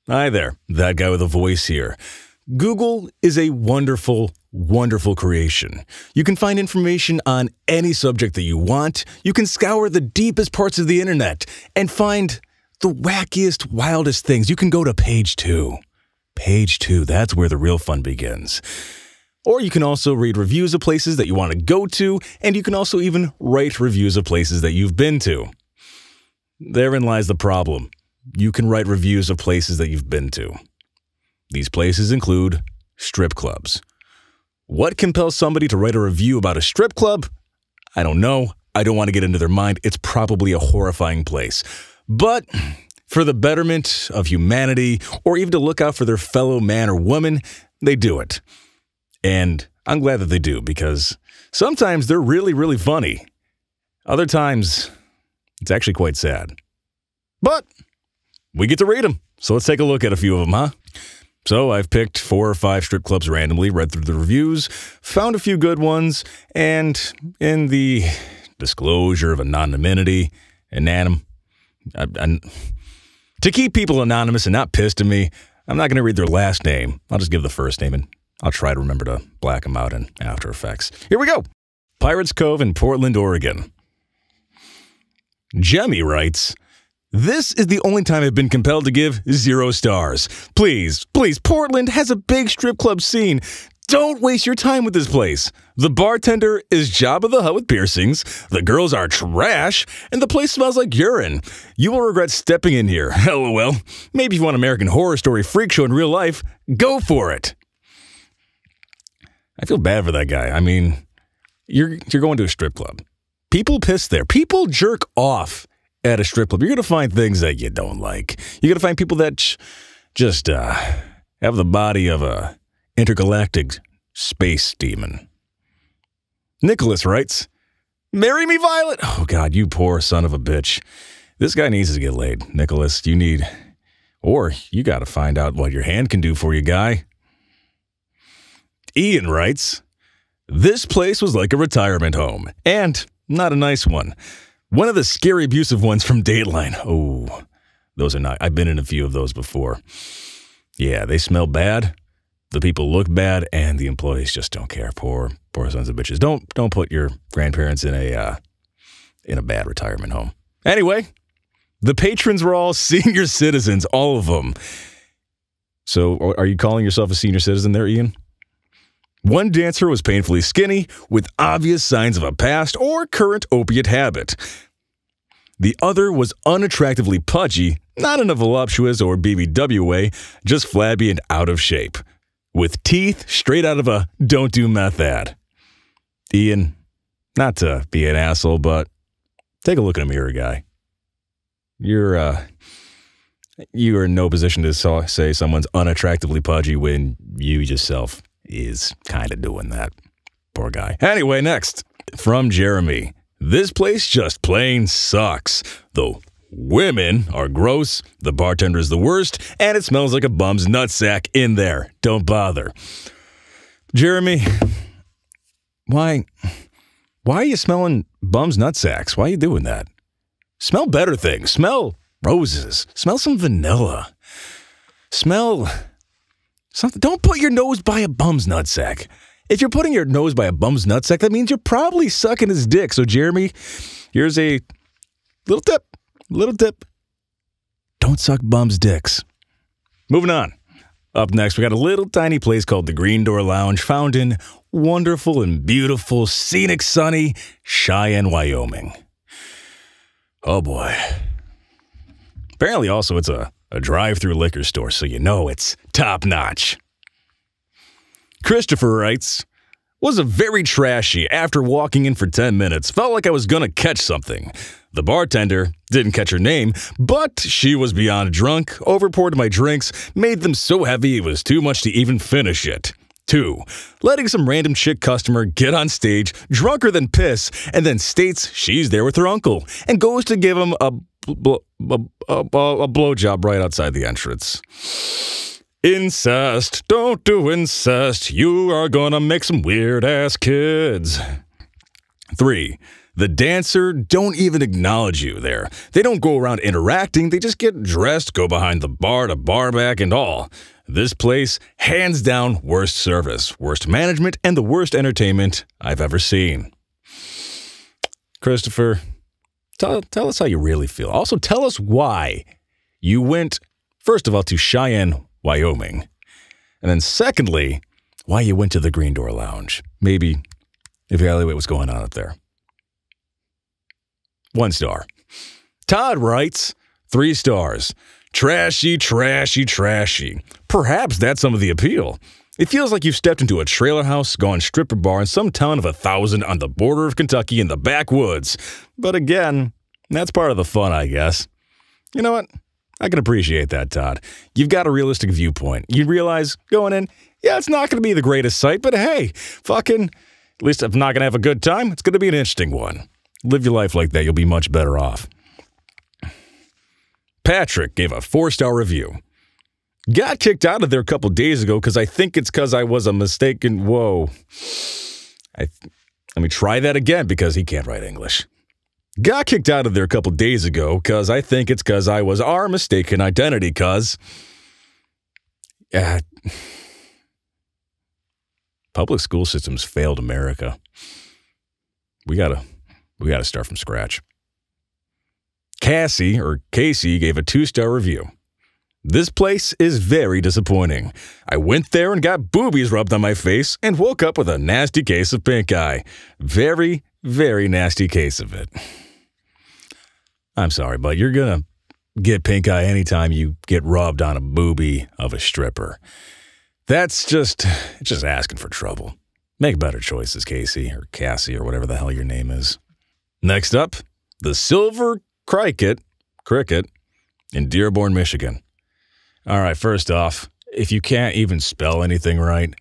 Hi there, that guy with a voice here. Google is a wonderful, wonderful creation. You can find information on any subject that you want. You can scour the deepest parts of the internet and find the wackiest, wildest things. You can go to page 2. Page 2, that's where the real fun begins. Or you can also read reviews of places that you want to go to, and you can also even write reviews of places that you've been to. Therein lies the problem. You can write reviews of places that you've been to. These places include strip clubs. What compels somebody to write a review about a strip club? I don't know. I don't want to get into their mind. It's probably a horrifying place. But for the betterment of humanity, or even to look out for their fellow man or woman, they do it. And I'm glad that they do, because sometimes they're really, really funny. Other times, it's actually quite sad. But we get to read them, so let's take a look at a few of them, huh? So I've picked 4 or 5 strip clubs randomly, read through the reviews, found a few good ones, and in the disclosure of anonymity, to keep people anonymous and not pissed at me, I'm not going to read their last name. I'll just give the first name, and I'll try to remember to black them out in After Effects. Here we go. Pirates Cove in Portland, Oregon. Jemmy writes, "This is the only time I've been compelled to give 0 stars. Please, please, Portland has a big strip club scene. Don't waste your time with this place. The bartender is Jabba the Hutt with piercings, the girls are trash, and the place smells like urine. You will regret stepping in here. LOL. Maybe if you want American Horror Story freak show in real life, go for it." I feel bad for that guy. I mean, you're going to a strip club. People piss there. People jerk off at a strip club. You're going to find things that you don't like. You're going to find people that just have the body of a intergalactic space demon. Nicholas writes, "Marry me, Violet." Oh, God, you poor son of a bitch. This guy needs to get laid. Nicholas, you got to find out what your hand can do for you, guy. Ian writes, "This place was like a retirement home, and not a nice one. One of the scary abusive ones from Dateline." Oh, those are not. I've been in a few of those before. Yeah, they smell bad. The people look bad, and the employees just don't care. Poor sons of bitches. Don't put your grandparents in a bad retirement home. Anyway, the patrons were all senior citizens, all of them. So, are you calling yourself a senior citizen there, Ian? One dancer was painfully skinny, with obvious signs of a past or current opiate habit. The other was unattractively pudgy, not in a voluptuous or BBW way, just flabby and out of shape, with teeth straight out of a don't do meth ad. Ian, not to be an asshole, but take a look in a mirror, guy. You are in no position to say someone's unattractively pudgy when you yourself is kind of doing that. Poor guy. Anyway, next. From Jeremy. "This place just plain sucks. The women are gross, the bartender is the worst, and it smells like a bum's nutsack in there. Don't bother." Jeremy, why are you smelling bum's nutsacks? Why are you doing that? Smell better things. Smell roses. Smell some vanilla. Smell something. Don't put your nose by a bum's nutsack. If you're putting your nose by a bum's nutsack, that means you're probably sucking his dick. So, Jeremy, here's a little tip. Don't suck bums' dicks. Moving on. Up next, we got a little tiny place called the Green Door Lounge, found in wonderful and beautiful, scenic, sunny Cheyenne, Wyoming. Oh, boy. Apparently, also, it's a drive-through liquor store, so you know it's top-notch. Christopher writes, "Was a very trashy after walking in for 10 minutes. Felt like I was gonna catch something. The bartender didn't catch her name, but she was beyond drunk, overpoured my drinks, made them so heavy it was too much to even finish it. 2. Letting some random chick customer get on stage, drunker than piss, and then states she's there with her uncle, and goes to give him a blowjob right outside the entrance. Incest. Don't do incest. You are gonna make some weird-ass kids. 3. The dancer don't even acknowledge you there. They don't go around interacting, they just get dressed, go behind the bar to bar back and all. This place, hands down, worst service, worst management, and the worst entertainment I've ever seen. Christopher, tell us how you really feel. Also, tell us why you went, first of all, to Cheyenne, Wyoming. And then secondly, why you went to the Green Door Lounge. Maybe evaluate what's going on up there. 1 star. Todd writes, 3 stars. Trashy, trashy, trashy. Perhaps that's some of the appeal. It feels like you've stepped into a trailer house, gone stripper bar in some town of 1,000 on the border of Kentucky in the backwoods. But again, that's part of the fun, I guess. You know what? I can appreciate that, Todd. You've got a realistic viewpoint. You realize going in, yeah, it's not going to be the greatest sight, but hey, fucking, at least if I'm not going to have a good time, it's going to be an interesting one. Live your life like that, you'll be much better off. Patrick gave a 4-star review. Got kicked out of there a couple days ago because I think it's because I was a mistaken... Whoa. Let me try that again because he can't write English. Got kicked out of there a couple days ago because I think it's because I was our mistaken identity because... public school systems failed America. We gotta start from scratch. Casey gave a 2-star review. This place is very disappointing. I went there and got boobies rubbed on my face and woke up with a nasty case of pink eye. Very, very nasty case of it. I'm sorry, but you're gonna get pink eye anytime you get rubbed on a boobie of a stripper. That's just asking for trouble. Make better choices, Casey or Cassie or whatever the hell your name is. Next up, the Silver Cricket in Dearborn, Michigan. All right, first off, if you can't even spell anything right,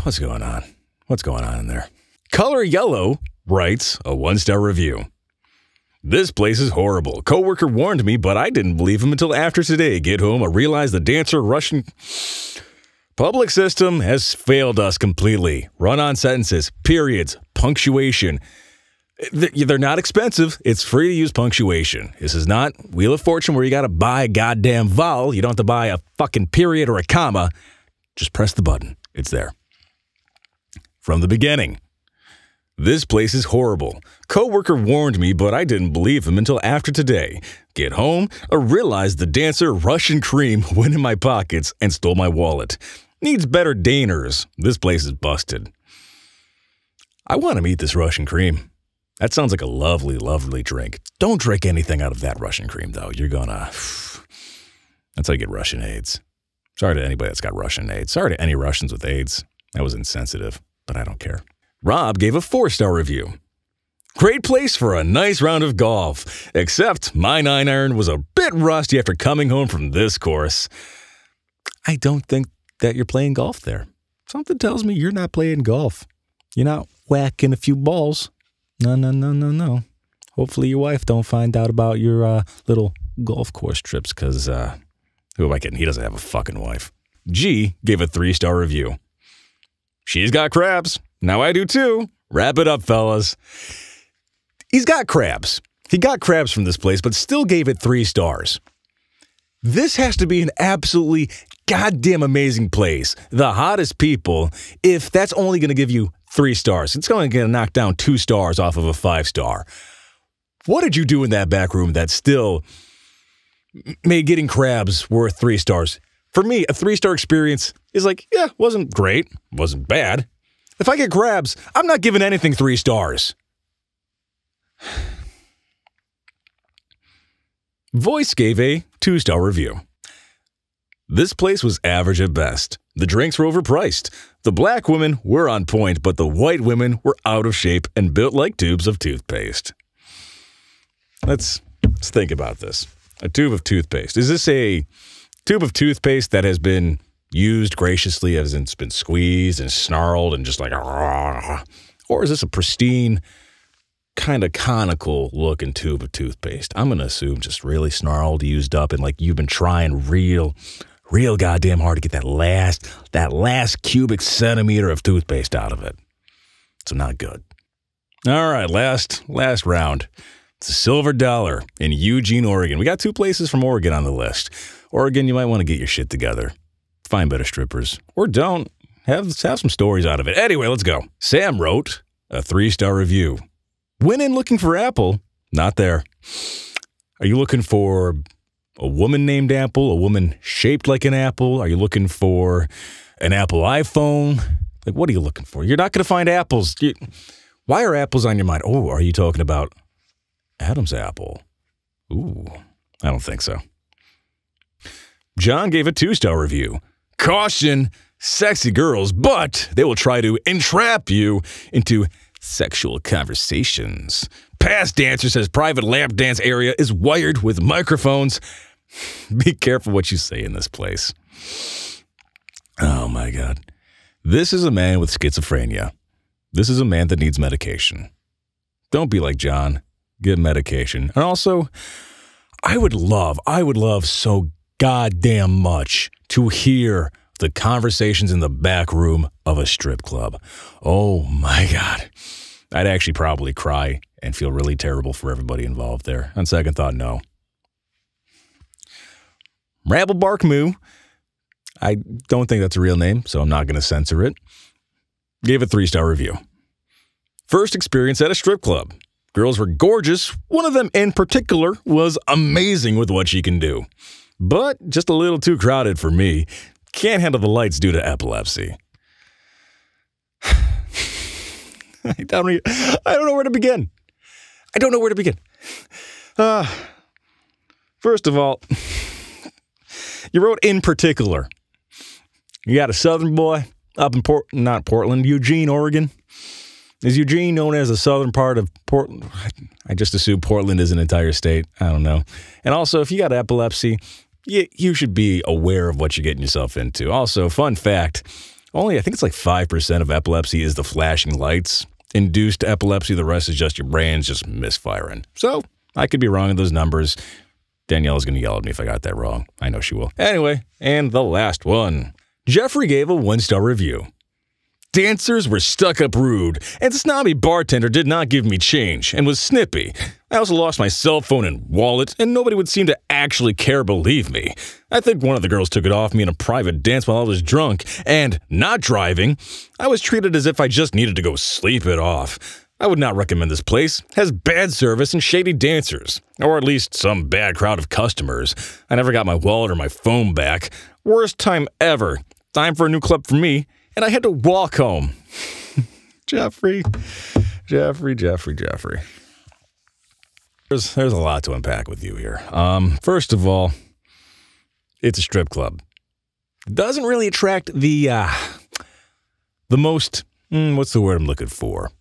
what's going on? What's going on in there? Color Yellow writes a 1-star review. This place is horrible. Coworker warned me, but I didn't believe him until after today. Get home, I realized the dancer Russian public system has failed us completely. Run-on sentences, periods, punctuation. They're not expensive. It's free to use punctuation. This is not Wheel of Fortune where you got to buy a goddamn vowel. You don't have to buy a fucking period or a comma. Just press the button. It's there. From the beginning. This place is horrible. Coworker warned me, but I didn't believe him until after today. Get home, I realized the dancer Russian Cream went in my pockets and stole my wallet. Needs better Daners. This place is busted. I want to meet this Russian Cream. That sounds like a lovely, lovely drink. Don't drink anything out of that Russian Cream, though. You're gonna... That's how you get Russian AIDS. Sorry to anybody that's got Russian AIDS. Sorry to any Russians with AIDS. That was insensitive, but I don't care. Rob gave a 4-star review. Great place for a nice round of golf, except my 9-iron was a bit rusty after coming home from this course. I don't think that you're playing golf there. Something tells me you're not playing golf. You're not whacking a few balls. No. Hopefully your wife don't find out about your little golf course trips, because who am I kidding? He doesn't have a fucking wife. G gave a 3-star review. She's got crabs. Now I do too. Wrap it up, fellas. He's got crabs. He got crabs from this place, but still gave it 3 stars. This has to be an absolutely goddamn amazing place. The hottest people, if that's only going to give you 3 stars. It's going to knock down 2 stars off of a 5-star. What did you do in that back room that still made getting crabs worth 3 stars? For me, a 3-star experience is like, yeah, wasn't great, wasn't bad. If I get crabs, I'm not giving anything 3 stars. Voice gave a 2-star review. This place was average at best. The drinks were overpriced. The black women were on point, but the white women were out of shape and built like tubes of toothpaste. Let's think about this. A tube of toothpaste. Is this a tube of toothpaste that has been used graciously, as it's been squeezed and snarled and just like, or is this a pristine, kind of conical looking tube of toothpaste? I'm going to assume just really snarled, used up, and like you've been trying real goddamn hard to get that last cubic centimeter of toothpaste out of it. So not good. All right, last round. It's a Silver Dollar in Eugene, Oregon. We got 2 places from Oregon on the list. Oregon, you might want to get your shit together. Find better strippers. Or don't. Have some stories out of it. Anyway, let's go. Sam wrote a 3-star review. Went in looking for Apple. Not there. Are you looking for a woman named Apple? A woman shaped like an apple? Are you looking for an Apple iPhone? Like, what are you looking for? You're not going to find apples. Why are apples on your mind? Oh, are you talking about Adam's apple? Ooh, I don't think so. John gave a 2-star review. Caution, sexy girls, but they will try to entrap you into sexual conversations. Past dancer says private lap dance area is wired with microphones. Be careful what you say in this place. Oh my God. This is a man with schizophrenia. This is a man that needs medication. Don't be like John. Get medication. And also, I would love so goddamn much to hear the conversations in the back room of a strip club. Oh my God. I'd actually probably cry and feel really terrible for everybody involved there. On second thought, no. Rabblebark Moo. I don't think that's a real name, so I'm not going to censor it. Gave a 3-star review. First experience at a strip club. Girls were gorgeous. One of them in particular was amazing with what she can do. But just a little too crowded for me. Can't handle the lights due to epilepsy. I don't know where to begin. First of all, you wrote in particular. You got a southern boy up in Eugene, Oregon. Is Eugene known as the southern part of Portland? I just assume Portland is an entire state. I don't know. And also, if you got epilepsy, you should be aware of what you're getting yourself into. Also, fun fact, I think it's like 5% of epilepsy is the flashing lights. Induced epilepsy, the rest is just your brain's just misfiring. So, I could be wrong in those numbers. Danielle's going to yell at me if I got that wrong. I know she will. Anyway, and the last one. Jeffrey gave a 1-star review. Dancers were stuck-up rude, and the snobby bartender did not give me change and was snippy. I also lost my cell phone and wallet, and nobody would seem to actually care, believe me. I think one of the girls took it off me in a private dance while I was drunk, and, not driving, I was treated as if I just needed to go sleep it off. I would not recommend this place. It has bad service and shady dancers, or at least some bad crowd of customers. I never got my wallet or my phone back. Worst time ever. Time for a new club for me. And I had to walk home. Jeffrey. There's a lot to unpack with you here. First of all, it's a strip club. It doesn't really attract the most, what's the word I'm looking for?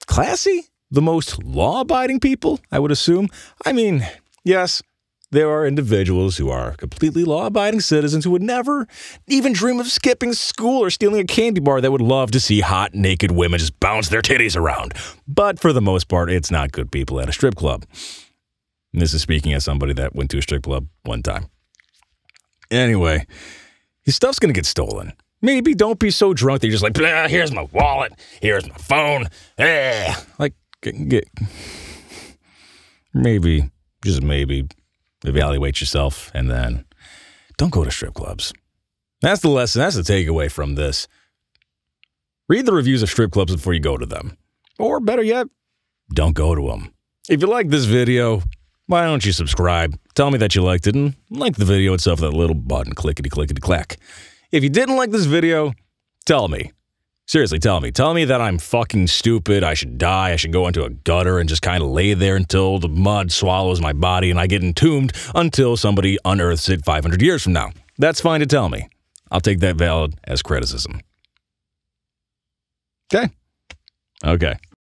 Classy? The most law-abiding people, I would assume. I mean, yes, there are individuals who are completely law-abiding citizens who would never even dream of skipping school or stealing a candy bar that would love to see hot, naked women just bounce their titties around. But for the most part, it's not good people at a strip club. And this is speaking as somebody that went to a strip club one time. Anyway, your stuff's going to get stolen. Maybe don't be so drunk that you're just like, blah, here's my wallet, here's my phone. Like, maybe, just maybe, evaluate yourself, and then don't go to strip clubs. That's the lesson. That's the takeaway from this. Read the reviews of strip clubs before you go to them. Or better yet, don't go to them. If you like this video, why don't you subscribe? Tell me that you liked it and like the video itself with that little button, clickety-clickety-clack. If you didn't like this video, tell me. Seriously, tell me. Tell me that I'm fucking stupid, I should die, I should go into a gutter and just kind of lay there until the mud swallows my body and I get entombed until somebody unearths it 500 years from now. That's fine to tell me. I'll take that valid as criticism. Okay.